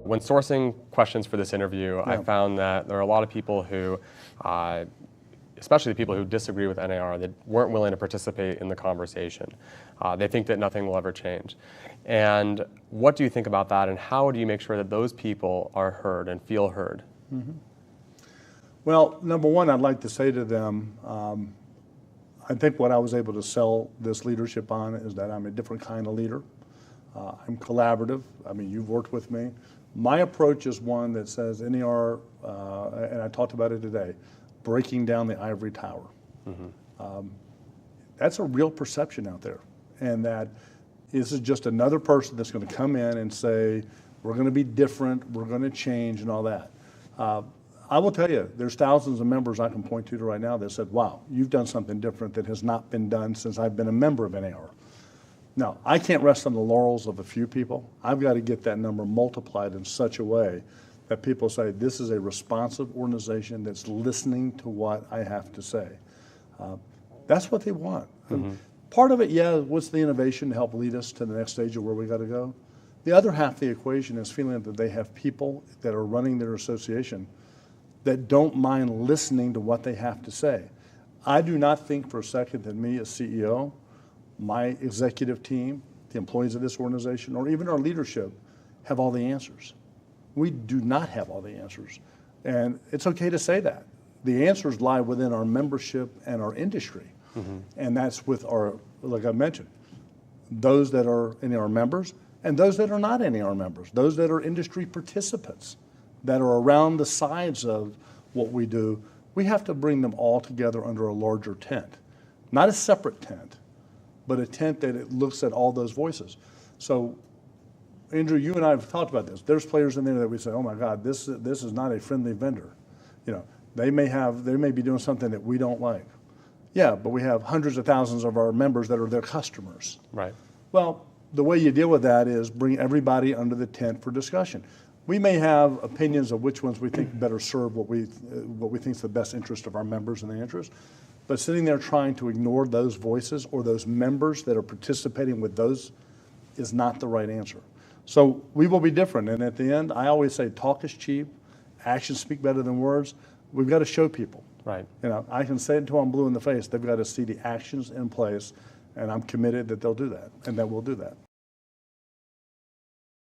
When sourcing questions for this interview, I found that there are a lot of people who, especially the people who disagree with NAR, that weren't willing to participate in the conversation. They think that nothing will ever change. And what do you think about that, and how do you make sure that those people are heard and feel heard? Mm-hmm. Well, number one, I'd like to say to them, I think what I was able to sell this leadership on is that I'm a different kind of leader. I'm collaborative. I mean, you've worked with me. My approach is one that says NAR, and I talked about it today, breaking down the ivory tower. Mm-hmm. That's a real perception out there. And that this is just another person that's going to come in and say, we're going to be different, we're going to change and all that. I will tell you, there's thousands of members I can point to right now that said, wow, you've done something different that has not been done since I've been a member of NAR. Now, I can't rest on the laurels of a few people. I've got to get that number multiplied in such a way that people say, this is a responsive organization that's listening to what I have to say. That's what they want. Mm-hmm. Part of it, what's the innovation to help lead us to the next stage of where we got to go? The other half of the equation is feeling that they have people that are running their association that don't mind listening to what they have to say. I do not think for a second that me as CEO, my executive team, the employees of this organization, or even our leadership have all the answers. We do not have all the answers. And it's okay to say that. The answers lie within our membership and our industry. Mm-hmm. And that's with our, like I mentioned, those that are NAR members and those that are not NAR members, those that are industry participants that are around the sides of what we do. We have to bring them all together under a larger tent. Not a separate tent, but a tent that it looks at all those voices. So, Andrew, you and I have talked about this. There's players in there that we say, oh my God, this is not a friendly vendor. You know, they may be doing something that we don't like. Yeah, but we have hundreds of thousands of our members that are their customers. Right. Well, the way you deal with that is bring everybody under the tent for discussion. We may have opinions of which ones we think better serve what we think is the best interest of our members and their interests. But sitting there trying to ignore those voices or those members that are participating with those is not the right answer. So we will be different. And at the end, I always say talk is cheap, actions speak better than words. We've got to show people. Right. You know, I can say it until I'm blue in the face. They've got to see the actions in place, and I'm committed that they'll do that, and that we'll do that.